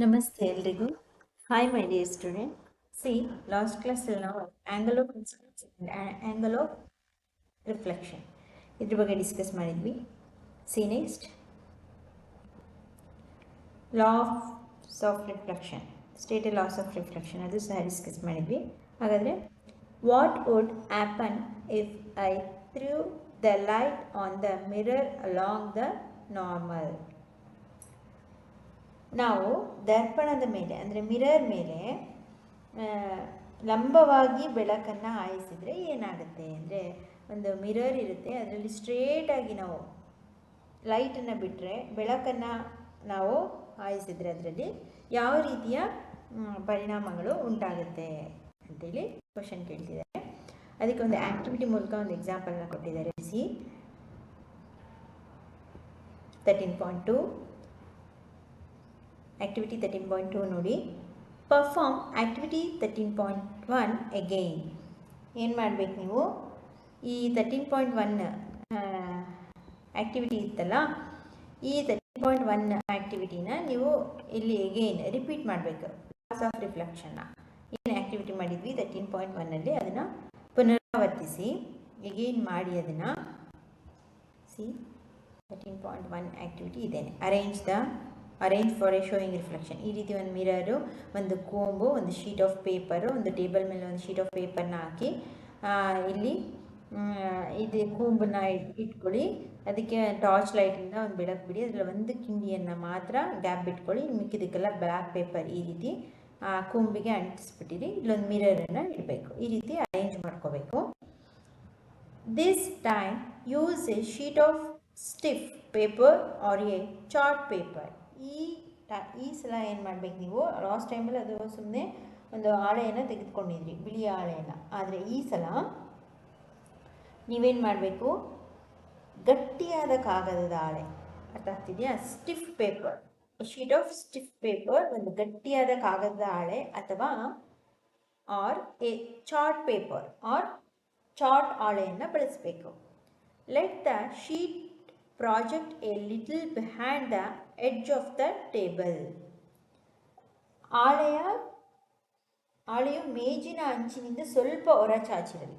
Namaste ಎಲ್ರಿಗೂ. Hi my dear student. See, last class ನಾವು angle of incidence and angle of reflection ಇದ್ರ ಬಗ್ಗೆ discuss ಮಾಡಿದ್ವಿ. See next, laws of reflection, stated laws of reflection ಅದು ಸಹ discuss ಮಾಡಿದ್ವಿ. ಹಾಗಾದರೆ what would happen if I threw the light on the mirror along the normal? ನಾವು ದರ್ಪಣದ ಮೇಲೆ ಅಂದರೆ ಮಿರರ್ ಮೇಲೆ ಲಂಬವಾಗಿ ಬೆಳಕನ್ನು ಹಾಯಿಸಿದರೆ ಏನಾಗುತ್ತೆ ಅಂದರೆ, ಒಂದು ಮಿರರ್ ಇರುತ್ತೆ, ಅದರಲ್ಲಿ ಸ್ಟ್ರೇಟಾಗಿ ನಾವು ಲೈಟನ್ನು ಬಿಟ್ಟರೆ, ಬೆಳಕನ್ನು ನಾವು ಹಾಯಿಸಿದರೆ ಅದರಲ್ಲಿ ಯಾವ ರೀತಿಯ ಪರಿಣಾಮಗಳು ಉಂಟಾಗುತ್ತೆ ಅಂತೇಳಿ ಕ್ವಶನ್ ಕೇಳ್ತಿದ್ದಾರೆ. ಅದಕ್ಕೆ ಒಂದು ಆ್ಯಕ್ಟಿವಿಟಿ ಮೂಲಕ ಒಂದು ಎಕ್ಸಾಂಪಲ್ನ ಕೊಟ್ಟಿದ್ದಾರೆ. ಸಿ 13.2 ಆ್ಯಕ್ಟಿವಿಟಿ 13.2 ನೋಡಿ. Perform activity 13.1 again. ಏನು ಮಾಡಬೇಕು ನೀವು, ಈ 13.1 ಆ್ಯಕ್ಟಿವಿಟಿ ಇತ್ತಲ್ಲ, ಈ 13.1 ಆ್ಯಕ್ಟಿವಿಟಿನ ನೀವು ಇಲ್ಲಿ ಅಗೈನ್ ರಿಪೀಟ್ ಮಾಡಬೇಕು. ಲಾಸ್ ಆಫ್ ರಿಫ್ಲೆಕ್ಷನ್ನ ಏನು ಆ್ಯಕ್ಟಿವಿಟಿ ಮಾಡಿದ್ವಿ 13.1ಅಲ್ಲಿ ಅದನ್ನು ಪುನರಾವರ್ತಿಸಿ ಅಗೈನ್ ಮಾಡಿ. ಅದನ್ನು ಸಿ 13.1 ಆ್ಯಕ್ಟಿವಿಟಿ ಇದೇನೆ. Arrange for A showing reflection. ಈ ರೀತಿ ಒಂದು ಮಿರರು, ಒಂದು ಕೋಂಬು, ಒಂದು ಶೀಟ್ ಆಫ್ ಪೇಪರು, ಒಂದು ಟೇಬಲ್ ಮೇಲೆ ಒಂದು ಶೀಟ್ ಆಫ್ ಪೇಪರ್ನ ಹಾಕಿ ಇಲ್ಲಿ ಇದು ಕೂಂಬನ್ನ ಇಟ್ಕೊಳ್ಳಿ. ಅದಕ್ಕೆ ಟಾರ್ಚ್ ಲೈಟಿಂದ ಒಂದು ಬೆಳಕು ಬಿಡಿ. ಅದರಲ್ಲಿ ಒಂದು ಕಿಂಡಿಯನ್ನು ಮಾತ್ರ ಗ್ಯಾಪ್ ಬಿಟ್ಕೊಳ್ಳಿ, ಮಿಕ್ಕಿದಕ್ಕೆಲ್ಲ ಬ್ಲ್ಯಾಕ್ ಪೇಪರ್ ಈ ರೀತಿ ಕೂಂಬಿಗೆ ಅಂಟಿಸ್ಬಿಟ್ಟಿರಿ. ಇಲ್ಲೊಂದು ಮಿರರನ್ನು ಇಡಬೇಕು. ಈ ರೀತಿ ಅರೇಂಜ್ ಮಾಡ್ಕೋಬೇಕು. This time use a sheet of stiff paper or a chart paper. ಈ ಸಲ ಏನು ಮಾಡಬೇಕು ನೀವು, ಲಾಸ್ಟ್ ಟೈಮಲ್ಲಿ ಅದು ಸುಮ್ಮನೆ ಒಂದು ಹಾಳೆಯನ್ನು ತೆಗೆದುಕೊಂಡಿದ್ರಿ, ಬಿಳಿ ಹಾಳೆಯನ್ನು. ಆದರೆ ಈ ಸಲ ನೀವೇನು ಮಾಡಬೇಕು, ಗಟ್ಟಿಯಾದ ಕಾಗದದ ಹಾಳೆ, ಅರ್ಥ ಆಗ್ತಿದೆಯಾ? Stiff paper, sheet of stiff paper, ಒಂದು ಗಟ್ಟಿಯಾದ ಕಾಗದದ ಹಾಳೆ, ಅಥವಾ or a chart paper or chart ಹಾಳೆಯನ್ನು ಬಳಸಬೇಕು. Let the sheet project a little behind the edge of the table. ಹಾಳೆಯು ಮೇಜಿನ ಅಂಚಿನಿಂದ ಸ್ವಲ್ಪ ಹೊರ ಚಾಚಿರಲಿ.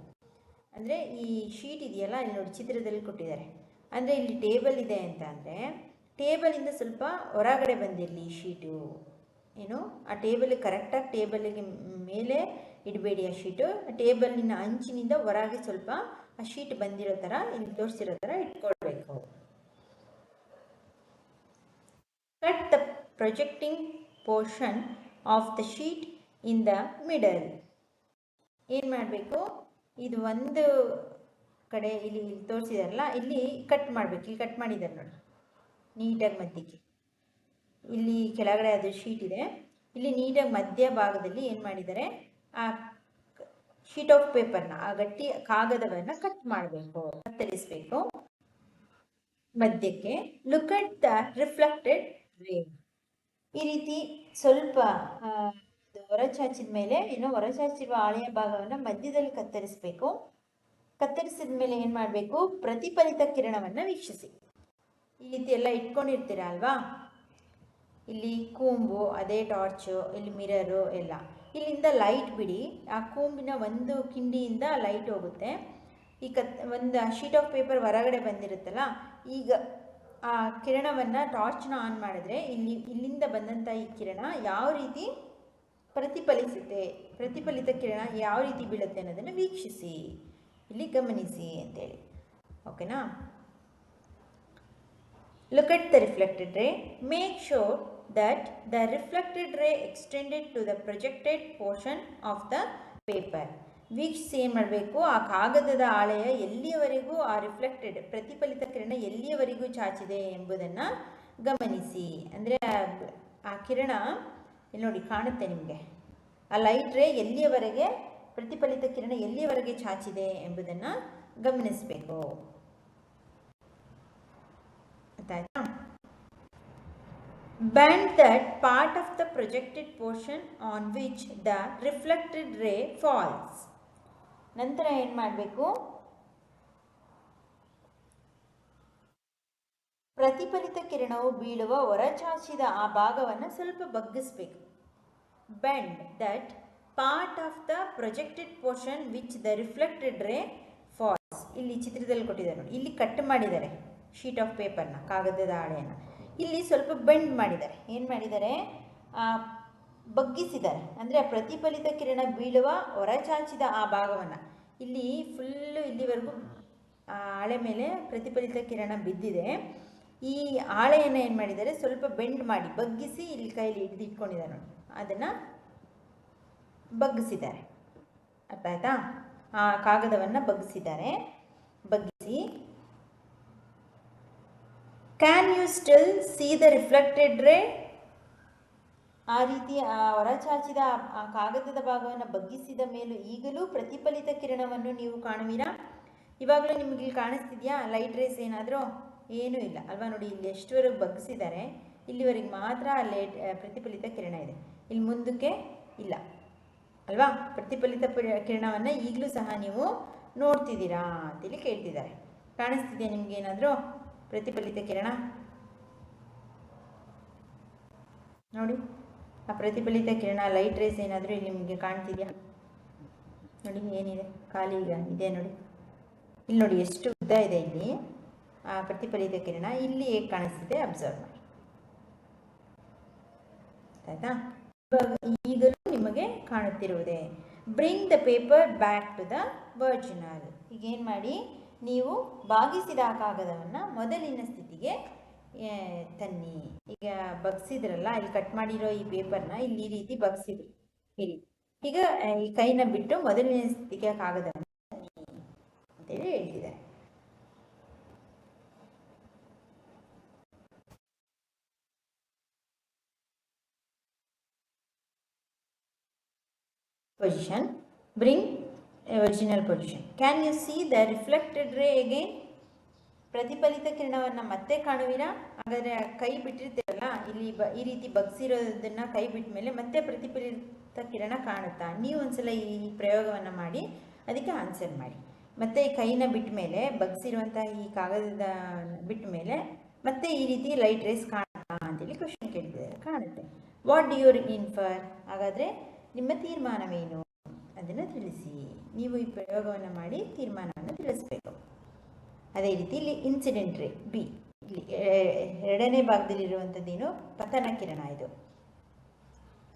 ಅಂದರೆ ಈ ಶೀಟ್ ಇದೆಯಲ್ಲ, ಇಲ್ಲಿ ನೋಡಿ ಚಿತ್ರದಲ್ಲಿ ಕೊಟ್ಟಿದ್ದಾರೆ. ಅಂದರೆ ಇಲ್ಲಿ ಟೇಬಲ್ ಇದೆ ಅಂತ ಅಂದರೆ ಟೇಬಲಿಂದ ಸ್ವಲ್ಪ ಹೊರಗಡೆ ಬಂದಿರಲಿ ಈ ಶೀಟು. ಏನು, ಆ ಟೇಬಲ್ ಕರೆಕ್ಟಾಗಿ ಟೇಬಲಿಗೆ ಮೇಲೆ ಇಡಬೇಡಿ. ಆ ಶೀಟು ಟೇಬಲಿನ ಅಂಚಿನಿಂದ ಹೊರಗೆ ಸ್ವಲ್ಪ ಆ ಶೀಟ್ ಬಂದಿರೋ ಥರ, ಇಲ್ಲಿ ತೋರಿಸಿರೋ ಥರ ಇಟ್ಕೊಳ್ಬೇಕು. Cut the projecting portion of the sheet in the middle. ಏನು ಮಾಡಬೇಕು, ಇದು ಒಂದು ಕಡೆ ಇಲ್ಲಿ ತೋರಿಸಿದಾರಲ್ಲ, ಇಲ್ಲಿ ಕಟ್ ಮಾಡಬೇಕು. ಇಲ್ಲಿ ಕಟ್ ಮಾಡಿದ್ದಾರೆ ನೋಡಿ ನೀಟಾಗಿ ಮಧ್ಯಕ್ಕೆ. ಇಲ್ಲಿ ಕೆಳಗಡೆ ಅದು ಶೀಟ್ ಇದೆ, ಇಲ್ಲಿ ನೀಟಾಗಿ ಮಧ್ಯ ಭಾಗದಲ್ಲಿ ಏನು ಮಾಡಿದ್ದಾರೆ, ಆ ಶೀಟ್ ಆಫ್ ಪೇಪರ್ನ, ಆ ಗಟ್ಟಿ ಕಾಗದವನ್ನು ಕಟ್ ಮಾಡಬೇಕು, ಕತ್ತರಿಸಬೇಕು ಮಧ್ಯಕ್ಕೆ. ಲುಕ್ ಅಟ್ ದ ರಿಫ್ಲೆಕ್ಟೆಡ್ ರೇ. ಈ ರೀತಿ ಸ್ವಲ್ಪ ಹೊರಚಾಚಿದ ಮೇಲೆ, ಹೊರಚಾಚಿರುವ ಹಾಳೆಯ ಭಾಗವನ್ನು ಮಧ್ಯದಲ್ಲಿ ಕತ್ತರಿಸಬೇಕು. ಕತ್ತರಿಸಿದ ಮೇಲೆ ಏನು ಮಾಡಬೇಕು, ಪ್ರತಿಫಲಿತ ಕಿರಣವನ್ನು ವೀಕ್ಷಿಸಿ. ಈ ರೀತಿ ಎಲ್ಲ ಇಟ್ಕೊಂಡಿರ್ತೀರ ಅಲ್ವಾ, ಇಲ್ಲಿ ಕೂಂಬು, ಅದೇ ಟಾರ್ಚು, ಇಲ್ಲಿ ಮಿರರು ಎಲ್ಲ. ಇಲ್ಲಿಂದ ಲೈಟ್ ಬಿಡಿ. ಆ ಕೂಂಬಿನ ಒಂದು ಕಿಂಡಿಯಿಂದ ಲೈಟ್ ಹೋಗುತ್ತೆ. ಈ ಒಂದು ಶೀಟ್ ಆಫ್ ಪೇಪರ್ ಹೊರಗಡೆ ಬಂದಿರುತ್ತಲ್ಲ, ಈಗ ಆ ಕಿರಣವನ್ನು ಟಾರ್ಚ್ನ ಆನ್ ಮಾಡಿದ್ರೆ ಇಲ್ಲಿಂದ ಬಂದಂಥ ಈ ಕಿರಣ ಯಾವ ರೀತಿ ಪ್ರತಿಫಲಿಸುತ್ತೆ, ಪ್ರತಿಫಲಿತ ಕಿರಣ ಯಾವ ರೀತಿ ಬೀಳುತ್ತೆ ಅನ್ನೋದನ್ನು ವೀಕ್ಷಿಸಿ, ಇಲ್ಲಿ ಗಮನಿಸಿ ಅಂತೇಳಿ. ಓಕೆನಾ? Look at the reflected ray. Make sure that the reflected ray extended to the projected portion of the paper. ವೀಕ್ಷಿಸಿ ಏನು ಮಾಡಬೇಕು, ಆ ಕಾಗದದ ಹಾಳೆಯ ಎಲ್ಲಿಯವರೆಗೂ ಆ ರಿಫ್ಲೆಕ್ಟೆಡ್ ಪ್ರತಿಫಲಿತ ಕಿರಣ ಎಲ್ಲಿಯವರೆಗೂ ಚಾಚಿದೆ ಎಂಬುದನ್ನು ಗಮನಿಸಿ. ಅಂದರೆ ಆ ಕಿರಣ ಇಲ್ಲಿ ನೋಡಿ ಕಾಣುತ್ತೆ ನಿಮಗೆ, ಆ ಲೈಟ್ ರೇ ಎಲ್ಲಿಯವರೆಗೆ, ಪ್ರತಿಫಲಿತ ಕಿರಣ ಎಲ್ಲಿಯವರೆಗೆ ಚಾಚಿದೆ ಎಂಬುದನ್ನು ಗಮನಿಸಬೇಕು. ಆಯ್ತಾ? Bend that part of the projected portion on which the reflected ray falls. ನಂತರ ಏನು ಮಾಡಬೇಕು, ಪ್ರತಿಫಲಿತ ಕಿರಣವು ಬೀಳುವ ಹೊರಚಾಚಿದ ಆ ಭಾಗವನ್ನು ಸ್ವಲ್ಪ ಬಗ್ಗಿಸ್ಬೇಕು. Bend that part of the projected portion which the reflected ray falls. ಇಲ್ಲಿ ಚಿತ್ರದಲ್ಲಿ ಕೊಟ್ಟಿದ್ದಾರೆ ನೋಡಿ, ಇಲ್ಲಿ ಕಟ್ ಮಾಡಿದ್ದಾರೆ ಶೀಟ್ ಆಫ್ ಪೇಪರ್ನ, ಕಾಗದದ ಹಾಳೆಯನ್ನು. ಇಲ್ಲಿ ಸ್ವಲ್ಪ ಬೆಂಡ್ ಮಾಡಿದ್ದಾರೆ. ಏನು ಮಾಡಿದ್ದಾರೆ? ಬಗ್ಗಿಸಿದ್ದಾರೆ. ಅಂದರೆ ಆ ಪ್ರತಿಫಲಿತ ಕಿರಣ ಬೀಳುವ ಹೊರಚಾಚಿದ ಆ ಭಾಗವನ್ನು, ಇಲ್ಲಿ ಫುಲ್ಲು ಇಲ್ಲಿವರೆಗೂ ಹಾಳೆ ಮೇಲೆ ಪ್ರತಿಫಲಿತ ಕಿರಣ ಬಿದ್ದಿದೆ. ಈ ಹಾಳೆಯನ್ನು ಏನು ಮಾಡಿದ್ದಾರೆ? ಸ್ವಲ್ಪ ಬೆಂಡ್ ಮಾಡಿ ಬಗ್ಗಿಸಿ ಇಲ್ಲಿ ಕೈಲಿ ಹಿಡಿದಿಟ್ಕೊಂಡಿದ್ದಾರೆ ನೋಡಿ, ಅದನ್ನು ಬಗ್ಗಿಸಿದ್ದಾರೆ. ಅರ್ಥ ಆಯ್ತಾ? ಆ ಕಾಗದವನ್ನು ಬಗ್ಗಿಸಿದ್ದಾರೆ. ಬಗ್ಗಿಸಿ can you still see the reflected ray? ಆ ರೀತಿ ಆ ಹೊರಚಾಚಿದ ಆ ಕಾಗದದ ಭಾಗವನ್ನು ಬಗ್ಗಿಸಿದ ಮೇಲೂ ಈಗಲೂ ಪ್ರತಿಫಲಿತ ಕಿರಣವನ್ನು ನೀವು ಕಾಣುವಿರಾ? ಇವಾಗಲೂ ನಿಮಗೆ ಇಲ್ಲಿ ಕಾಣಿಸ್ತಿದೆಯಾ ಲೈಟ್ ರೇಸ್ ಏನಾದರೂ? ಏನೂ ಇಲ್ಲ ಅಲ್ವಾ? ನೋಡಿ, ಇಲ್ಲಿ ಎಷ್ಟುವರೆಗೆ ಬಗ್ಗಿಸಿದ್ದಾರೆ, ಇಲ್ಲಿವರೆಗೆ ಮಾತ್ರ ಪ್ರತಿಫಲಿತ ಕಿರಣ ಇದೆ, ಇಲ್ಲಿ ಮುಂದಕ್ಕೆ ಇಲ್ಲ ಅಲ್ವಾ? ಪ್ರತಿಫಲಿತ ಕಿರಣವನ್ನು ಈಗಲೂ ಸಹ ನೀವು ನೋಡ್ತಿದ್ದೀರಾ ಅಂತೇಳಿ ಕೇಳ್ತಿದ್ದಾರೆ. ಕಾಣಿಸ್ತಿದೆಯಾ ನಿಮ್ಗೆ ಏನಾದರೂ ಪ್ರತಿಫಲಿತ ಕಿರಣ? ನೋಡಿ, ಆ ಪ್ರತಿಫಲಿತ ಕಿರಣ ಲೈಟ್ ರೇಸ್ ಏನಾದರೂ ಇಲ್ಲಿ ನಿಮಗೆ ಕಾಣ್ತಿದೆಯಾ? ನೋಡಿ ಏನಿದೆ, ಖಾಲಿ ಈಗ ಇದೆ ನೋಡಿ. ಇಲ್ಲಿ ನೋಡಿ ಎಷ್ಟು ಉದ್ದ ಇದೆ ಇಲ್ಲಿ ಆ ಪ್ರತಿಫಲಿತ ಕಿರಣ. ಇಲ್ಲಿ ಹೇಗೆ ಕಾಣಿಸ್ತಿದೆ ಅಬ್ಸರ್ವ್ ಮಾಡಿ. ಆಯ್ತಾ? ಈಗಲೂ ನಿಮಗೆ ಕಾಣುತ್ತಿರುವುದೇ. Bring the paper back to the original. ಈಗೇನು ಮಾಡಿ, ನೀವು ಬಾಗಿಸಿದ ಆ ಕಾಗದವನ್ನು ಮೊದಲಿನ ಸ್ಥಿತಿಗೆ ತನ್ನಿ. ಈಗ ಬಗ್ಸಿದ್ರಲ್ಲ, ಇಲ್ಲಿ ಕಟ್ ಮಾಡಿರೋ ಈ ಪೇಪರ್ನ ಇಲ್ಲಿ ಈ ರೀತಿ ಬಗ್ಸಿದ್ರು, ಈ ರೀತಿ. ಈಗ ಈ ಕೈನ ಬಿಟ್ಟು ಮೊದಲಿನ ಸ್ಥಿತಿಗೆ ಕಾಗದವನ್ನು ತನ್ನಿ ಅಂತೇಳಿ ಹೇಳ್ತಿದ್ದಾರೆ. Position, bring original position. Can you see the reflected ray again? ಪ್ರತಿಫಲಿತ ಕಿರಣವನ್ನು ಮತ್ತೆ ಕಾಣುವಿರಾ? ಹಾಗಾದರೆ ಕೈ ಬಿಟ್ಟಿರ್ತೀರಲ್ಲ, ಇಲ್ಲಿ ಈ ರೀತಿ ಬಗ್ಸಿರೋದನ್ನು ಕೈ ಬಿಟ್ಟ ಮೇಲೆ ಮತ್ತೆ ಪ್ರತಿಫಲಿತ ಕಿರಣ ಕಾಣುತ್ತಾ? ನೀವು ಒಂದ್ಸಲ ಈ ಪ್ರಯೋಗವನ್ನು ಮಾಡಿ ಅದಕ್ಕೆ ಆನ್ಸರ್ ಮಾಡಿ. ಮತ್ತೆ ಈ ಕೈನ ಬಿಟ್ಟ ಮೇಲೆ, ಬಗ್ಸಿರುವಂಥ ಈ ಕಾಗದದ ಬಿಟ್ಟ ಮೇಲೆ ಮತ್ತೆ ಈ ರೀತಿ ಲೈಟ್ ರೇಸ್ ಕಾಣುತ್ತಾ ಅಂತೇಳಿ ಕ್ವಶನ್ ಕೇಳ್ತಿದ್ದಾರೆ. ಕಾಣುತ್ತೆ. What do you infer? ಹಾಗಾದರೆ ನಿಮ್ಮ ತೀರ್ಮಾನವೇನು ಅದನ್ನು ತಿಳಿಸಿ. ನೀವು ಈ ಪ್ರಯೋಗವನ್ನು ಮಾಡಿ ತೀರ್ಮಾನವನ್ನು ತಿಳಿಸಬೇಕು. ಅದೇ ರೀತಿ ಇಲ್ಲಿ ಇನ್ಸಿಡೆಂಟ್ ರೇ ಬಿ, ಇಲ್ಲಿ ಎರಡನೇ ಭಾಗದಲ್ಲಿರುವಂಥದ್ದೇನು? ಪತನ ಕಿರಣ. ಇದು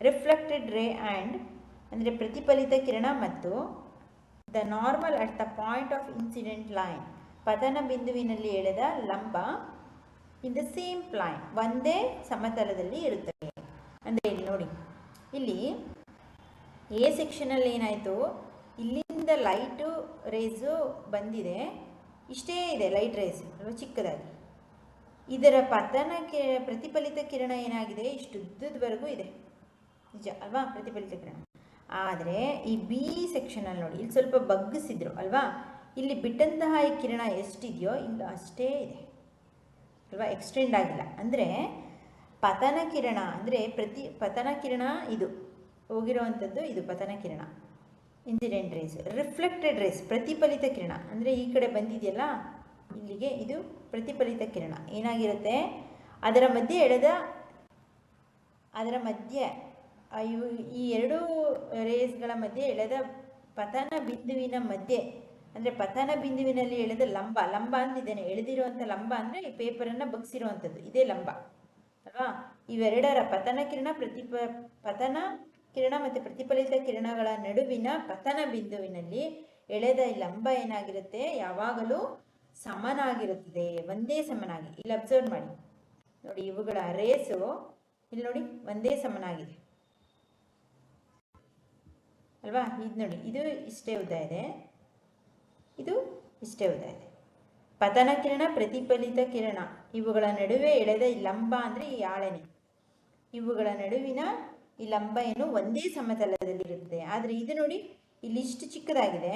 ರಿಫ್ಲೆಕ್ಟೆಡ್ ರೇ ಆ್ಯಂಡ್ ಅಂದರೆ ಪ್ರತಿಫಲಿತ ಕಿರಣ ಮತ್ತು the normal at the point of incident line, ಪತನ ಬಿಂದುವಿನಲ್ಲಿ ಎಳೆದ ಲಂಬ ಇನ್ ದ ಸೇಮ್ ಪ್ಲೈನ್, ಒಂದೇ ಸಮತಲದಲ್ಲಿ ಇರುತ್ತದೆ. ಅಂದರೆ ಇಲ್ಲಿ ನೋಡಿ, ಇಲ್ಲಿ ಎ ಸೆಕ್ಷನಲ್ಲಿ ಏನಾಯಿತು, ಇಲ್ಲಿಂದ ಲೈಟು ರೇಸು ಬಂದಿದೆ, ಇಷ್ಟೇ ಇದೆ ಲೈಟ್ ರೇಸ್ ಅಲ್ವಾ, ಚಿಕ್ಕದಾಗಿ. ಇದರ ಪ್ರತಿಫಲಿತ ಕಿರಣ ಏನಾಗಿದೆ, ಇಷ್ಟುದ್ದದವರೆಗೂ ಇದೆ, ನಿಜ ಅಲ್ವಾ ಪ್ರತಿಫಲಿತ ಕಿರಣ. ಆದರೆ ಈ ಬಿ ಸೆಕ್ಷನಲ್ಲಿ ನೋಡಿ, ಇಲ್ಲಿ ಸ್ವಲ್ಪ ಬಗ್ಗಿಸಿದ್ರು ಅಲ್ವಾ, ಇಲ್ಲಿ ಬಿಟ್ಟಂತಹ ಈ ಕಿರಣ ಎಷ್ಟಿದೆಯೋ ಇಲ್ಲಿ ಅಷ್ಟೇ ಇದೆ ಅಲ್ವಾ, ಎಕ್ಸ್ಟೆಂಡ್ ಆಗಿಲ್ಲ. ಅಂದರೆ ಪತನ ಕಿರಣ ಅಂದರೆ ಪತನ ಕಿರಣ ಇದು ಹೋಗಿರುವಂಥದ್ದು, ಇದು ಪತನ ಕಿರಣ ಇನ್ಸಿಡೆಂಟ್ ರೇಸ್. ರಿಫ್ಲೆಕ್ಟೆಡ್ ರೇಸ್ ಪ್ರತಿಫಲಿತ ಕಿರಣ ಅಂದರೆ ಈ ಕಡೆ ಬಂದಿದೆಯಲ್ಲ ಇಲ್ಲಿಗೆ, ಇದು ಪ್ರತಿಫಲಿತ ಕಿರಣ ಏನಾಗಿರುತ್ತೆ, ಅದರ ಮಧ್ಯೆ ಈ ಎರಡು ರೇಸ್ಗಳ ಮಧ್ಯೆ ಎಳೆದ ಪತನ ಬಿಂದುವಿನ ಮಧ್ಯೆ, ಅಂದರೆ ಪತನ ಬಿಂದುವಿನಲ್ಲಿ ಎಳೆದ ಲಂಬ ಅಂತಿದ್ದೇನೆ, ಎಳೆದಿರುವಂಥ ಲಂಬ ಅಂದರೆ ಈ ಪೇಪರನ್ನು ಬಗ್ಸಿರುವಂಥದ್ದು, ಇದೇ ಲಂಬ ಅಲ್ವಾ. ಇವೆರಡರ ಪತನ ಕಿರಣ ಮತ್ತು ಪ್ರತಿಫಲಿತ ಕಿರಣಗಳ ನಡುವಿನ ಪತನ ಬಿಂದುವಿನಲ್ಲಿ ಎಳೆದ ಈ ಲಂಬ ಏನಾಗಿರುತ್ತೆ, ಯಾವಾಗಲೂ ಸಮನಾಗಿರುತ್ತದೆ, ಒಂದೇ ಸಮನಾಗಿ. ಇಲ್ಲಿ ಅಬ್ಸರ್ವ್ ಮಾಡಿ ನೋಡಿ, ಇವುಗಳ ರೇಸು ಇಲ್ಲಿ ನೋಡಿ ಒಂದೇ ಸಮನಾಗಿದೆ ಅಲ್ವಾ. ಇದು ನೋಡಿ, ಇದು ಇಷ್ಟೇ ಉದ್ದ ಇದೆ, ಇದು ಇಷ್ಟೇ ಉದ್ದ ಇದೆ. ಪತನ ಕಿರಣ ಪ್ರತಿಫಲಿತ ಕಿರಣ ಇವುಗಳ ನಡುವೆ ಎಳೆದ ಈ ಲಂಬ ಅಂದರೆ ಈ ಹಾಳೆನೆ, ಇವುಗಳ ನಡುವಿನ ಈ ಲಂಬ ಏನು ಒಂದೇ ಸಮತಲದಲ್ಲಿರುತ್ತದೆ. ಆದರೆ ಇದು ನೋಡಿ, ಇಲ್ಲಿ ಇಷ್ಟು ಚಿಕ್ಕದಾಗಿದೆ,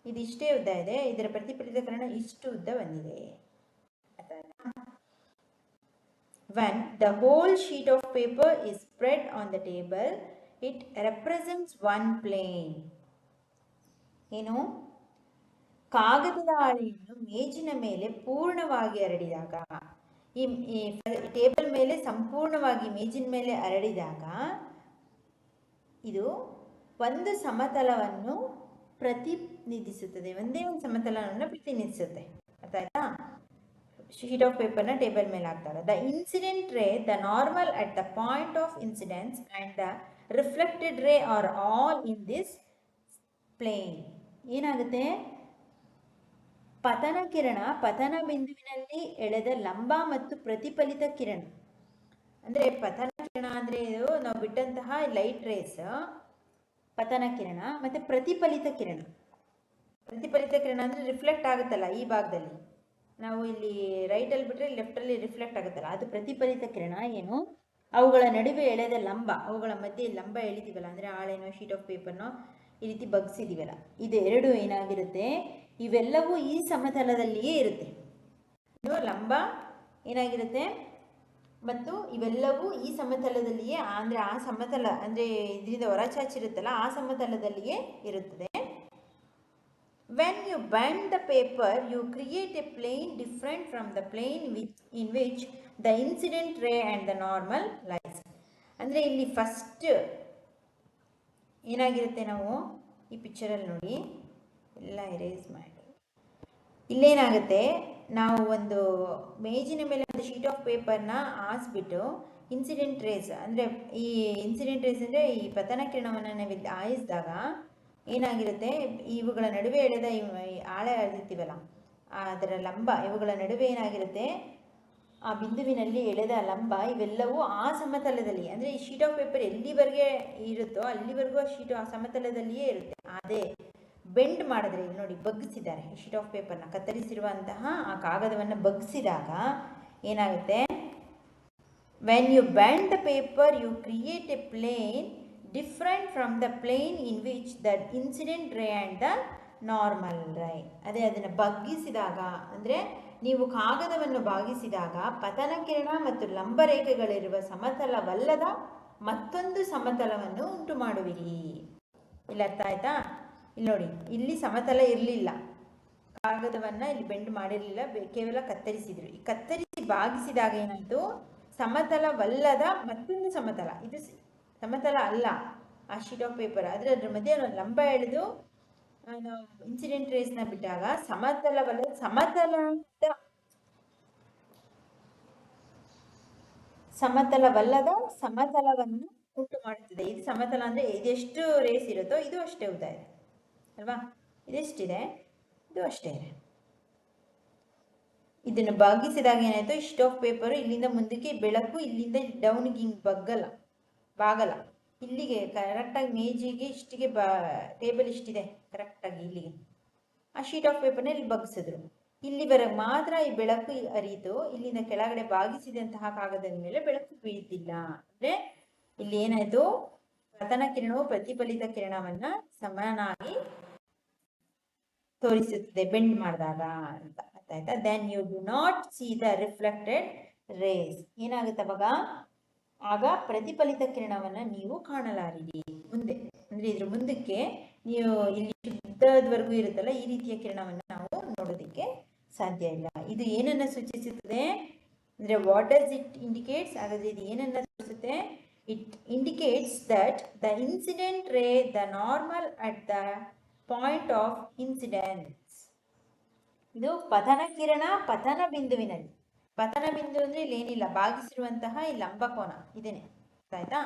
ಇದು ಇಷ್ಟೇ ಉದ್ದ ಇದೆ, ಇದರ ಪ್ರತಿಫಲಿತ ಕಿರಣ ಇಷ್ಟು ಉದ್ದ ಬಂದಿದೆ. When the whole sheet of paper is spread on the table, it represents one plane. ಏನು, ಕಾಗದದ ಹಾಳೆಯನ್ನು ಮೇಜಿನ ಮೇಲೆ ಪೂರ್ಣವಾಗಿ ಹರಡಿದಾಗ ಈ ಟೇಬಲ್ ಮೇಲೆ ಸಂಪೂರ್ಣವಾಗಿ ಮೇಜಿನ ಮೇಲೆ ಹರಡಿದಾಗ ಇದು ಒಂದು ಸಮತಲವನ್ನು ಪ್ರತಿನಿಧಿಸುತ್ತದೆ, ಒಂದೇ ಒಂದು ಸಮತಲವನ್ನು ಪ್ರತಿನಿಧಿಸುತ್ತೆ. ಅರ್ಥ ಆಯ್ತಾ? ಶೀಟ್ ಆಫ್ ಪೇಪರ್ನ ಟೇಬಲ್ ಮೇಲೆ ಹಾಕಿದಾಗ the incident ray, the normal at the point of incidence and the reflected ray are all in this plane. ಏನಾಗುತ್ತೆ? ಪತನ ಕಿರಣ ಪತನ ಬಿಂದುವಿನಲ್ಲಿ ಎಳೆದ ಲಂಬ ಮತ್ತು ಪ್ರತಿಫಲಿತ ಕಿರಣ. ಅಂದರೆ ಪತನ ಕಿರಣ ಅಂದರೆ ಇದು ನಾವು ಬಿಟ್ಟಂತಹ ಲೈಟ್ ರೇಸ್ ಪತನ ಕಿರಣ, ಮತ್ತು ಪ್ರತಿಫಲಿತ ಕಿರಣ. ಪ್ರತಿಫಲಿತ ಕಿರಣ ಅಂದರೆ ರಿಫ್ಲೆಕ್ಟ್ ಆಗುತ್ತಲ್ಲ ಈ ಭಾಗದಲ್ಲಿ, ನಾವು ಇಲ್ಲಿ ರೈಟಲ್ಲಿ ಬಿಟ್ಟರೆ ಲೆಫ್ಟಲ್ಲಿ ರಿಫ್ಲೆಕ್ಟ್ ಆಗುತ್ತಲ್ಲ, ಅದು ಪ್ರತಿಫಲಿತ ಕಿರಣ. ಏನು? ಅವುಗಳ ನಡುವೆ ಎಳೆದ ಲಂಬ, ಅವುಗಳ ಮಧ್ಯೆ ಲಂಬ ಎಳಿತೀವಲ್ಲ, ಅಂದರೆ ಹಾಳೆನೋ ಶೀಟ್ ಆಫ್ ಪೇಪರ್ನೋ ಈ ರೀತಿ ಬಗ್ಸಿದೀವಲ್ಲ, ಇದೆರಡು ಏನಾಗಿರುತ್ತೆ? ಇವೆಲ್ಲವೂ ಈ ಸಮತಲದಲ್ಲಿಯೇ ಇರುತ್ತೆ. ಇದು ಲಂಬ ಏನಾಗಿರುತ್ತೆ ಮತ್ತು ಇವೆಲ್ಲವೂ ಈ ಸಮತಲದಲ್ಲಿಯೇ, ಅಂದರೆ ಆ ಸಮತಲ ಅಂದರೆ ಇದರಿಂದ ಹೊರಚಾಚಿರುತ್ತಲ್ಲ ಆ ಸಮತಲದಲ್ಲಿಯೇ ಇರುತ್ತದೆ. When you bend the paper, you create a plane different from the plane in which the incident ray and the normal lies. ಅಂದರೆ ಇಲ್ಲಿ ಫಸ್ಟ್ ಏನಾಗಿರುತ್ತೆ, ನಾವು ಈ ಪಿಕ್ಚರಲ್ಲಿ ನೋಡಿ, ಎಲ್ಲ ಎರೇಸ್ ಮಾಡಿ, ಇಲ್ಲೇನಾಗುತ್ತೆ, ನಾವು ಒಂದು ಮೇಜಿನ ಮೇಲೆ ಒಂದು ಶೀಟ್ ಆಫ್ ಪೇಪರ್ನ ಹಾಸ್ಬಿಟ್ಟು ಇನ್ಸಿಡೆಂಟ್ ರೇಸ್, ಅಂದರೆ ಈ ಇನ್ಸಿಡೆಂಟ್ ರೇಸ್ ಅಂದರೆ ಈ ಪತನ ಕಿರಣವನ್ನು ನಾವು ಇಲ್ಲಿ ಹಾಯಿಸಿದಾಗ ಏನಾಗಿರುತ್ತೆ, ಇವುಗಳ ನಡುವೆ ಎಳೆದ ಹಾಳೆ ಎಳೆದಿರ್ತೀವಲ್ಲ ಅದರ ಲಂಬ, ಇವುಗಳ ನಡುವೆ ಏನಾಗಿರುತ್ತೆ, ಆ ಬಿಂದುವಿನಲ್ಲಿ ಎಳೆದ ಲಂಬ ಇವೆಲ್ಲವೂ ಆ ಸಮತಲದಲ್ಲಿ, ಅಂದರೆ ಈ ಶೀಟ್ ಆಫ್ ಪೇಪರ್ ಎಲ್ಲಿವರೆಗೆ ಇರುತ್ತೋ ಅಲ್ಲಿವರೆಗೂ ಆ ಶೀಟು ಆ ಸಮತಲದಲ್ಲಿಯೇ ಇರುತ್ತೆ. ಅದೇ ಬೆಂಡ್ ಮಾಡಿದ್ರೆ, ಇಲ್ಲಿ ನೋಡಿ ಬಗ್ಗಿಸಿದ್ದಾರೆ ಈ ಶೀಟ್ ಆಫ್ ಪೇಪರ್ನ, ಕತ್ತರಿಸಿರುವಂತಹ ಆ ಕಾಗದವನ್ನು ಬಗ್ಗಿಸಿದಾಗ ಏನಾಗುತ್ತೆ, when you bend the paper you create a plane different from the plane in which the incident ray and the normal ray. ಅದೇ ಅದನ್ನು ಬಗ್ಗಿಸಿದಾಗ, ಅಂದರೆ ನೀವು ಕಾಗದವನ್ನು ಬಾಗಿಸಿದಾಗ ಪತನ ಕಿರಣ ಮತ್ತು ಲಂಬರೇಖೆಗಳಿರುವ ಸಮತಲವಲ್ಲದ ಮತ್ತೊಂದು ಸಮತಲವನ್ನು ಉಂಟು ಮಾಡುವಿರಿ. ಇಲ್ಲಿ ಅರ್ಥ ಆಯ್ತಾ? ಇಲ್ಲಿ ನೋಡಿ, ಇಲ್ಲಿ ಸಮತಲ ಇರಲಿಲ್ಲ, ಕಾಗದವನ್ನು ಇಲ್ಲಿ ಬೆಂಡ್ ಮಾಡಿರಲಿಲ್ಲ, ಕೇವಲ ಕತ್ತರಿಸಿದ್ರು. ಈ ಕತ್ತರಿಸಿ ಬಾಗಿಸಿದಾಗ ಏನಾಯಿತು, ಸಮತಲವಲ್ಲದ ಮತ್ತೊಂದು ಸಮತಲ, ಇದು ಸಮತಲ ಅಲ್ಲ ಆ ಶೀಟ್ ಆಫ್ ಪೇಪರ್, ಆದರೆ ಅದ್ರ ಮಧ್ಯೆ ಲಂಬ ಎಳೆದು ನಾವು ಇನ್ಸಿಡೆಂಟ್ ರೇಸ್ನ ಬಿಟ್ಟಾಗ ಸಮತಲವಲ್ಲದ ಸಮತಲವನ್ನು ಉಂಟು ಮಾಡುತ್ತದೆ. ಇದು ಸಮತಲ ಅಂದರೆ ಇದೆಷ್ಟು ರೇಸ್ ಇರುತ್ತೋ ಇದು ಅಷ್ಟೇ ಉದ್ದ ಇದೆ ಅಲ್ವಾ, ಇದೆಷ್ಟಿದೆ ಇದು ಅಷ್ಟೇ ಇದೆ. ಇದನ್ನು ಬಾಗಿಸಿದಾಗ ಏನಾಯಿತು, ಶೀಟ್ ಆಫ್ ಪೇಪರು ಇಲ್ಲಿಂದ ಮುಂದಕ್ಕೆ ಬೆಳಕು ಇಲ್ಲಿಂದ ಡೌನಿಗೆ ಹಿಂಗೆ ಬಾಗಲ್ಲ, ಇಲ್ಲಿಗೆ ಕರೆಕ್ಟಾಗಿ ಮೇಜಿಗೆ ಇಷ್ಟಿಗೆ ಟೇಬಲ್ ಇಷ್ಟಿದೆ ಕರೆಕ್ಟಾಗಿ ಇಲ್ಲಿಗೆ ಆ ಶೀಟ್ ಆಫ್ ಪೇಪರ್ನ ಇಲ್ಲಿ ಬಗ್ಸಿದ್ರು. ಇಲ್ಲಿವರೆಗೆ ಮಾತ್ರ ಈ ಬೆಳಕು ಹರಿಯಿತು, ಇಲ್ಲಿಂದ ಕೆಳಗಡೆ ಬಾಗಿಸಿದಂತಹ ಕಾಗದದ ಮೇಲೆ ಬೆಳಕು ಬೀಳ್ತಿಲ್ಲ. ಅಂದರೆ ಇಲ್ಲಿ ಏನಾಯಿತು, ಪತನ ಕಿರಣವು ಪ್ರತಿಫಲಿತ ಕಿರಣವನ್ನ ಸಮನಾಗಿ ತೋರಿಸುತ್ತದೆ ಬೆಂಡ್ ಮಾಡಿದಾಗ ಅಂತ. ಆಯ್ತಾ? Then you do not see the reflected rays. ಏನಾಗುತ್ತೆ ಅವಾಗ? ಆಗ ಪ್ರತಿಫಲಿತ ಕಿರಣವನ್ನು ನೀವು ಕಾಣಲಾರಿರಿ ಮುಂದೆ. ಅಂದರೆ ಇದ್ರ ಮುಂದಕ್ಕೆ ನೀವು ಇಲ್ಲಿ ಶುದ್ಧದವರೆಗೂ ಇರುತ್ತಲ್ಲ ಈ ರೀತಿಯ ಕಿರಣವನ್ನು ನಾವು ನೋಡೋದಕ್ಕೆ ಸಾಧ್ಯ ಇಲ್ಲ. ಇದು ಏನನ್ನ ಸೂಚಿಸುತ್ತದೆ ಅಂದರೆ ವಾಟ್ ಡಸ್ ಇಟ್ ಇಂಡಿಕೇಟ್ಸ್? ಹಾಗಾದರೆ ಇದು ಏನನ್ನ ತೋರಿಸುತ್ತೆ? It indicates that the incident ray the normal at the point of incidence. ಇದು ಪತನ ಕಿರಣ ಪತನ ಬಿಂದುವಿನಲ್ಲಿ. ಪತನ ಬಿಂದು ಅಂದರೆ ಇಲ್ಲಿ ಏನಿಲ್ಲ, ಬಾಗಿಸಿರುವಂತಹ ಈ ಲಂಬಕೋನ ಇದೇನೆ. ಆಯ್ತಾ?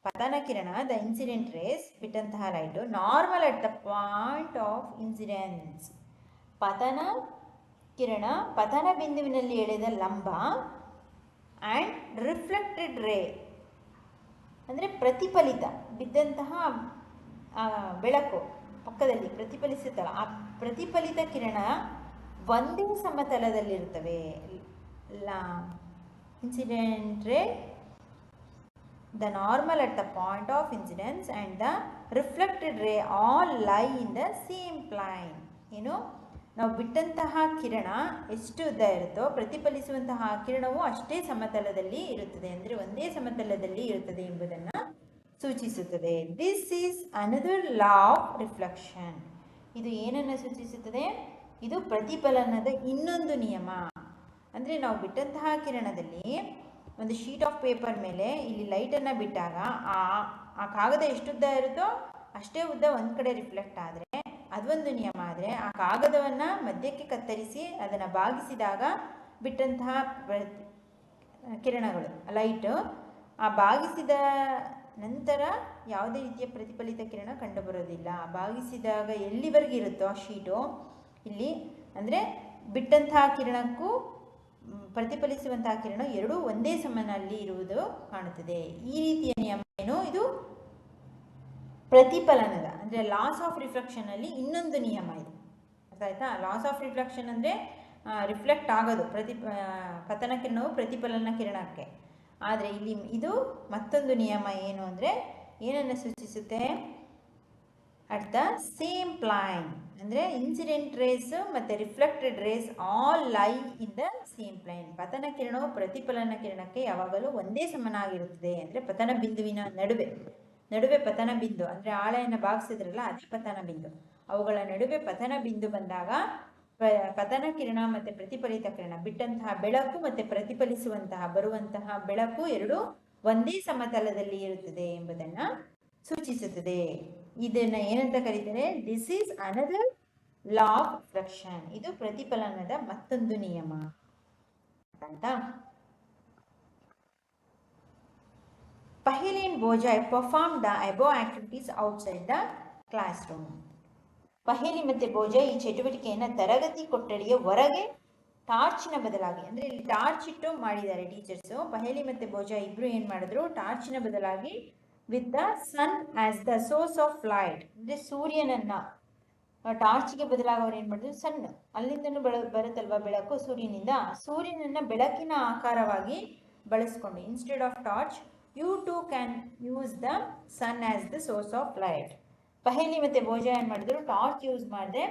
ಪತನ ಕಿರಣ ದ ಇನ್ಸಿಡೆಂಟ್ ರೇಸ್ ಬಿಟ್ಟಂತಹ light normal at the point of incidence. ಪತನ ಕಿರಣ ಪತನ ಬಿಂದುವಿನಲ್ಲಿ ಎಳೆದ ಲಂಬ ಆ್ಯಂಡ್ ರಿಫ್ಲೆಕ್ಟೆಡ್ ರೇ ಅಂದರೆ ಪ್ರತಿಫಲಿತ ಬಿದ್ದಂತಹ ಬೆಳಕು ಪಕ್ಕದಲ್ಲಿ ಪ್ರತಿಫಲಿಸುತ್ತಲ್ಲ ಆ ಪ್ರತಿಫಲಿತ ಕಿರಣ ಒಂದೇ ಸಮತಲದಲ್ಲಿರುತ್ತವೆ. Incident ray, the normal at the point of incidence and the reflected ray all lie in the same plane. ಏನು, ನಾವು ಬಿಟ್ಟಂತಹ ಕಿರಣ ಎಷ್ಟು ಉದ್ದ ಇರುತ್ತೋ ಪ್ರತಿಫಲಿಸುವಂತಹ ಕಿರಣವು ಅಷ್ಟೇ ಸಮತಲದಲ್ಲಿ ಇರುತ್ತದೆ, ಅಂದರೆ ಒಂದೇ ಸಮತಲದಲ್ಲಿ ಇರುತ್ತದೆ ಎಂಬುದನ್ನು ಸೂಚಿಸುತ್ತದೆ. This is another law of reflection. ಇದು ಏನನ್ನು ಸೂಚಿಸುತ್ತದೆ? ಇದು ಪ್ರತಿಫಲನದ ಇನ್ನೊಂದು ನಿಯಮ. ಅಂದರೆ ನಾವು ಬಿಟ್ಟಂತಹ ಕಿರಣದಲ್ಲಿ ಒಂದು ಶೀಟ್ ಆಫ್ ಪೇಪರ್ ಮೇಲೆ ಇಲ್ಲಿ ಲೈಟನ್ನು ಬಿಟ್ಟಾಗ ಆ ಕಾಗದ ಎಷ್ಟು ಉದ್ದ ಇರುತ್ತೋ ಅಷ್ಟೇ ಉದ್ದ ಒಂದು ಕಡೆ ರಿಫ್ಲೆಕ್ಟ್ ಆದರೆ ಅದೊಂದು ನಿಯಮ. ಆದರೆ ಆ ಕಾಗದವನ್ನು ಮಧ್ಯಕ್ಕೆ ಕತ್ತರಿಸಿ ಅದನ್ನು ಬಾಗಿಸಿದಾಗ ಬಿಟ್ಟಂತಹ ಕಿರಣಗಳು ಲೈಟ್ ಆ ಬಾಗಿಸಿದ ನಂತರ ಯಾವುದೇ ರೀತಿಯ ಪ್ರತಿಫಲಿತ ಕಿರಣ ಕಂಡುಬರೋದಿಲ್ಲ. ಬಾಗಿಸಿದಾಗ ಎಲ್ಲಿವರೆಗೆ ಇರುತ್ತೋ ಆ ಶೀಟು ಇಲ್ಲಿ ಅಂದರೆ ಬಿಟ್ಟಂತಹ ಕಿರಣಕ್ಕೂ ಪ್ರತಿಫಲಿಸುವಂತಹ ಕಿರಣ ಎರಡೂ ಒಂದೇ ಸಮನಲ್ಲಿ ಇರುವುದು ಕಾಣುತ್ತದೆ. ಈ ರೀತಿಯ ನಿಯಮ ಏನು, ಇದು ಪ್ರತಿಫಲನದ ಅಂದರೆ ಲಾಸ್ ಆಫ್ ರಿಫ್ಲೆಕ್ಷನ್ ಅಲ್ಲಿ ಇನ್ನೊಂದು ನಿಯಮ ಇದು. ಅರ್ಥ ಆಯ್ತಾ? ಲಾಸ್ ಆಫ್ ರಿಫ್ಲೆಕ್ಷನ್ ಅಂದರೆ ರಿಫ್ಲೆಕ್ಟ್ ಆಗೋದು ಪತನ ಕಿರಣವು ಪ್ರತಿಫಲನ ಕಿರಣಕ್ಕೆ. ಆದರೆ ಇಲ್ಲಿ ಇದು ಮತ್ತೊಂದು ನಿಯಮ ಏನು ಅಂದರೆ ಏನನ್ನು ಸೂಚಿಸುತ್ತೆ, ಅಟ್ ದ ಸೇಮ್ ಪ್ಲೈನ್ ಅಂದರೆ ಇನ್ಸಿಡೆಂಟ್ ರೇಸ್ ಮತ್ತು ರಿಫ್ಲೆಕ್ಟೆಡ್ ರೇಸ್ ಆಲ್ ಲೈ ಇನ್ ದ ಸೇಮ್ ಪ್ಲೈನ್. ಪತನ ಕಿರಣವು ಪ್ರತಿಫಲನ ಕಿರಣಕ್ಕೆ ಯಾವಾಗಲೂ ಒಂದೇ ಸಮನಾಗಿರುತ್ತದೆ. ಅಂದರೆ ಪತನ ಬಿಂದುವಿನ ನಡುವೆ ಪತನ ಬಿಂದು ಅಂದರೆ ಹಾಳೆಯನ್ನು ಬಾಗಿಸಿದ್ರಲ್ಲ ಅದೇ ಪತನ ಬಿಂದು. ಅವುಗಳ ನಡುವೆ ಪತನ ಬಿಂದು ಬಂದಾಗ ಪತನ ಕಿರಣ ಮತ್ತು ಪ್ರತಿಫಲಿತ ಕಿರಣ ಬಿಟ್ಟಂತಹ ಬೆಳಕು ಮತ್ತು ಬರುವಂತಹ ಬೆಳಕು ಎರಡೂ ಒಂದೇ ಸಮತಲದಲ್ಲಿ ಇರುತ್ತದೆ ಎಂಬುದನ್ನು ಸೂಚಿಸುತ್ತದೆ. ಇದನ್ನು ಏನಂತ ಕರೀತಾರೆ, this is another law of reflection. ಇದು ಪ್ರತಿಫಲನದ ಮತ್ತೊಂದು ನಿಯಮ ಅಂತ. Paheli and Bojai performed the above activities outside the classroom. ಪಹೇಲಿ ಮತ್ತು ಬೋಜಾಯ್ ಈ ಚಟುವಟಿಕೆಯನ್ನು ತರಗತಿ ಕೊಠಡಿಯ ಹೊರಗೆ ಟಾರ್ಚಿನ ಬದಲಾಗಿ, ಅಂದರೆ ಇಲ್ಲಿ ಟಾರ್ಚ್ ಇಟ್ಟು ಮಾಡಿದ್ದಾರೆ ಟೀಚರ್ಸು. ಪಹೇಲಿ ಮತ್ತು ಬೋಜಾಯ್ ಇಬ್ಬರು ಏನು ಮಾಡಿದ್ರು, ಟಾರ್ಚಿನ ಬದಲಾಗಿ with the sun as the source of light, ಅಂದರೆ ಸೂರ್ಯನನ್ನು ಟಾರ್ಚ್ಗೆ ಬದಲಾಗಿ ಅವ್ರು ಏನು ಮಾಡಿದ್ರು, ಸನ್ ಅಲ್ಲಿಂದನೂ ಬರುತ್ತಲ್ವ ಬೆಳಕು ಸೂರ್ಯನನ್ನು ಬೆಳಕಿನ ಆಕಾರವಾಗಿ ಬಳಸ್ಕೊಂಡು instead of torch you to can use the sun as the source of light. ಪಹೇಲಿ ಮತ್ತು ಬೋಜಾಯ್ ಏನು ಮಾಡಿದ್ರು, ಟಾರ್ಚ್ ಯೂಸ್ ಮಾಡದೆ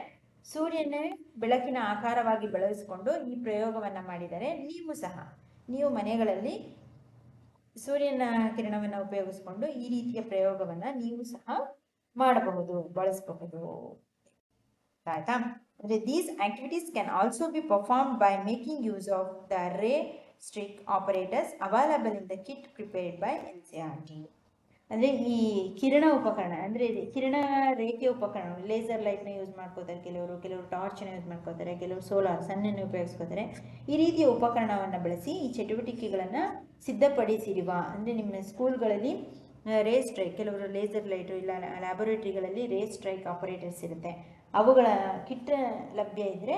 ಸೂರ್ಯನೇ ಬೆಳಕಿನ ಆಕಾರವಾಗಿ ಬಳಸಿಕೊಂಡು ಈ ಪ್ರಯೋಗವನ್ನು ಮಾಡಿದ್ದಾರೆ. ನೀವು ಮನೆಗಳಲ್ಲಿ ಸೂರ್ಯನ ಕಿರಣವನ್ನು ಉಪಯೋಗಿಸಿಕೊಂಡು ಈ ರೀತಿಯ ಪ್ರಯೋಗವನ್ನು ನೀವು ಸಹ ಮಾಡಬಹುದು, ಬಳಸಬಹುದು. ಆಯ್ತಾ? ಅಂದರೆ these activities can also be performed by making use of the ray strict operators available in the kit prepared by NCERT. ಅಂದರೆ ಈ ಕಿರಣ ಉಪಕರಣ ಅಂದರೆ ಕಿರಣ ರೇಖೆ ಉಪಕರಣ, ಲೇಸರ್ ಲೈಟ್ನ ಯೂಸ್ ಮಾಡ್ಕೋತಾರೆ ಕೆಲವರು ಟಾರ್ಚನ್ನು ಯೂಸ್ ಮಾಡ್ಕೋತಾರೆ, ಕೆಲವರು ಸೋಲಾರ್ ಸನ್ನನ್ನು ಉಪಯೋಗಿಸ್ಕೋತಾರೆ. ಈ ರೀತಿಯ ಉಪಕರಣವನ್ನು ಬಳಸಿ ಈ ಚಟುವಟಿಕೆಗಳನ್ನು ಸಿದ್ಧಪಡಿಸಿರುವ, ಅಂದರೆ ನಿಮ್ಮ ಸ್ಕೂಲ್ಗಳಲ್ಲಿ ರೇ ಸ್ಟ್ರೈಕ್, ಕೆಲವರು ಲೇಸರ್ ಲೈಟು ಇಲ್ಲ ಲ್ಯಾಬೊರೇಟರಿಗಳಲ್ಲಿ ರೇ ಸ್ಟ್ರೈಕ್ ಆಪರೇಟರ್ಸ್ ಇರುತ್ತೆ, ಅವುಗಳ ಕಿಟ್ ಲಭ್ಯ ಇದ್ದರೆ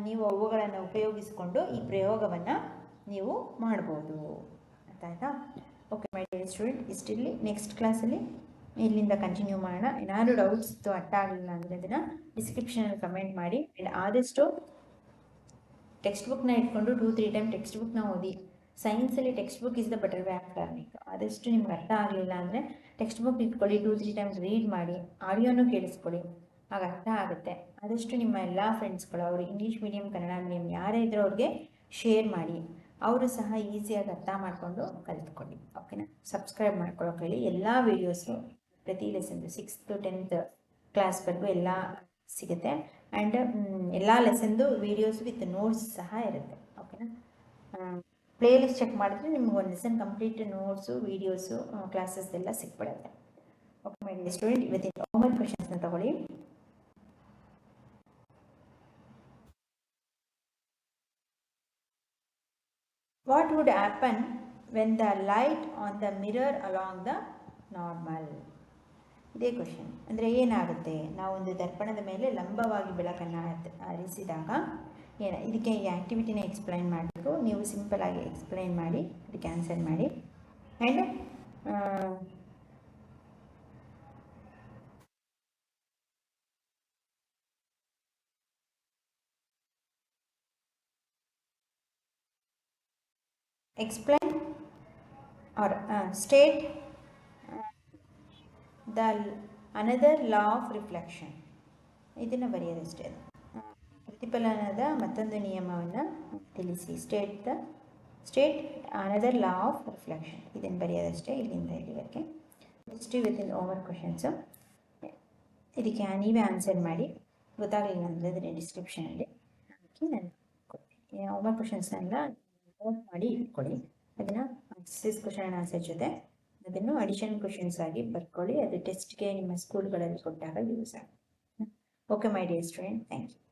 ನೀವು ಅವುಗಳನ್ನು ಉಪಯೋಗಿಸಿಕೊಂಡು ಈ ಪ್ರಯೋಗವನ್ನು ನೀವು ಮಾಡ್ಬೋದು. ಅರ್ಥ ಆಯ್ತಾ? ಓಕೆ ಮೈ ಡಿಯರ್ ಸ್ಟೂಡೆಂಟ್, ಇಷ್ಟಿರಲಿ. ನೆಕ್ಸ್ಟ್ ಕ್ಲಾಸಲ್ಲಿ ಇಲ್ಲಿಂದ ಕಂಟಿನ್ಯೂ ಮಾಡೋಣ. ಏನಾದರೂ ಡೌಟ್ಸ್ ಇತ್ತು ಅರ್ಥ ಆಗಲಿಲ್ಲ ಅಂದರೆ ಅದನ್ನು ಡಿಸ್ಕ್ರಿಪ್ಷನಲ್ಲಿ ಕಮೆಂಟ್ ಮಾಡಿ. ಆದಷ್ಟು ಟೆಕ್ಸ್ಟ್ ಬುಕ್ನ ಇಟ್ಕೊಂಡು 2-3 ಟೈಮ್ ಟೆಕ್ಸ್ಟ್ ಬುಕ್ನ ಓದಿ. ಸೈನ್ಸಲ್ಲಿ text book is the better way of learning. ಆದಷ್ಟು ನಿಮ್ಗೆ ಅರ್ಥ ಆಗಲಿಲ್ಲ ಅಂದರೆ ಟೆಕ್ಸ್ಟ್ ಬುಕ್ ಇಟ್ಕೊಳ್ಳಿ, 2-3 ಟೈಮ್ಸ್ ರೀಡ್ ಮಾಡಿ, ಆಡಿಯೋನು ಕೇಳಿಸ್ಕೊಳ್ಳಿ, ಆಗ ಅರ್ಥ ಆಗುತ್ತೆ. ಆದಷ್ಟು ನಿಮ್ಮ ಎಲ್ಲ ಫ್ರೆಂಡ್ಸ್ಗಳು ಅವರು ಇಂಗ್ಲೀಷ್ ಮೀಡಿಯಂ ಕನ್ನಡ ಮೀಡಿಯಂ ಯಾರೇ ಇದ್ರೂ ಅವ್ರಿಗೆ ಶೇರ್ ಮಾಡಿ, ಅವರು ಸಹ ಈಸಿಯಾಗಿ ಅರ್ಥ ಮಾಡಿಕೊಂಡು ಕಲಿತ್ಕೊಳ್ಳಿ. ಓಕೆನಾ? ಸಬ್ಸ್ಕ್ರೈಬ್ ಮಾಡ್ಕೊಳ್ಳೋಕೆ ಹೇಳಿ. ಎಲ್ಲ ವೀಡಿಯೋಸು ಪ್ರತಿ ಲೆಸನ್ದು 6th to 10th ಕ್ಲಾಸ್ವರೆಗೂ ಎಲ್ಲ ಸಿಗುತ್ತೆ. ಆ್ಯಂಡ್ ಎಲ್ಲ ಲೆಸನ್ದು ವೀಡಿಯೋಸ್ ವಿತ್ ನೋಟ್ಸ್ ಸಹ ಇರುತ್ತೆ. ಓಕೆನಾ? ಪ್ಲೇ ಲಿಸ್ಟ್ ಚೆಕ್ ಮಾಡಿದ್ರೆ ನಿಮ್ಗೆ ಒಂದು lesson complete notes videos classes ಎಲ್ಲ ಸಿಕ್ಬಿಡುತ್ತೆ. ಓಕೆ ಮೈ ಡಿಯರ್ ಸ್ಟೂಡೆಂಟ್, ಇವತ್ತಿನ ಹೋಮ್ವರ್ಕ್ ಕ್ವೆಶನ್ಸ್ನ ತಗೊಳ್ಳಿ. What would happen when the light on the mirror along the normal? ಇದೇ ಕ್ವಶನ್. ಅಂದರೆ ಏನಾಗುತ್ತೆ, ನಾವೊಂದು ದರ್ಪಣದ ಮೇಲೆ ಲಂಬವಾಗಿ ಬೆಳಕನ್ನು ಹರಿಸಿದಾಗ ಇದಕ್ಕೆ ಈ ಆ್ಯಕ್ಟಿವಿಟಿನ ಎಕ್ಸ್ಪ್ಲೈನ್ ಮಾಡಬೇಕು. ನೀವು ಸಿಂಪಲಾಗಿ ಎಕ್ಸ್ಪ್ಲೈನ್ ಮಾಡಿ ಅದಕ್ಕೆ ಆನ್ಸರ್ ಮಾಡಿ. And explain or state the another law of reflection. ಇದನ್ನು ಬರೆಯೋದಷ್ಟೇ. ಪ್ರತಿಫಲನದ ಮತ್ತೊಂದು ನಿಯಮವನ್ನು ತಿಳಿಸಿ. State another law of reflection. ಇದನ್ನು ಬರೆಯೋದಷ್ಟೇ ಇಲ್ಲಿಂದ ಇಲ್ಲಿವರೆಗೆ. ನೆಕ್ಸ್ಟ್ ಇವತ್ತಿನ ಹೋಮ್ವರ್ಕ್ ಕ್ವೆಶನ್ಸು. ಇದಕ್ಕೆ ನೀವೇ ಆನ್ಸರ್ ಮಾಡಿ. ಗೊತ್ತಾಗಲಿಲ್ಲ ಅಂದರೆ ಅದನ್ನು ಡಿಸ್ಕ್ರಿಪ್ಷನಲ್ಲಿ ಹಾಕಿ ನಾನು ಕೊಡ್ತೀನಿ. ಹೋಮ್ವರ್ಕ್ ಕ್ವಶನ್ಸ್ನೆಲ್ಲ ನೋಟ್ ಮಾಡಿ ಇಟ್ಕೊಳ್ಳಿ. ಅದನ್ನು ಎಕ್ಸಸೈಸ್ ಕ್ವಶನ್ ಆ್ಯಂಡ್ ಆನ್ಸರ್ ಜೊತೆ ಅದನ್ನು ಅಡಿಷನ್ ಕ್ವಶನ್ಸ್ ಆಗಿ ಬರ್ಕೊಳ್ಳಿ. ಅದು ಟೆಸ್ಟ್ಗೆ ನಿಮ್ಮ ಸ್ಕೂಲ್ಗಳಲ್ಲಿ ಕೊಟ್ಟಾಗ ಯೂಸ್ ಆಗುತ್ತೆ. Okay my dear student, thank you.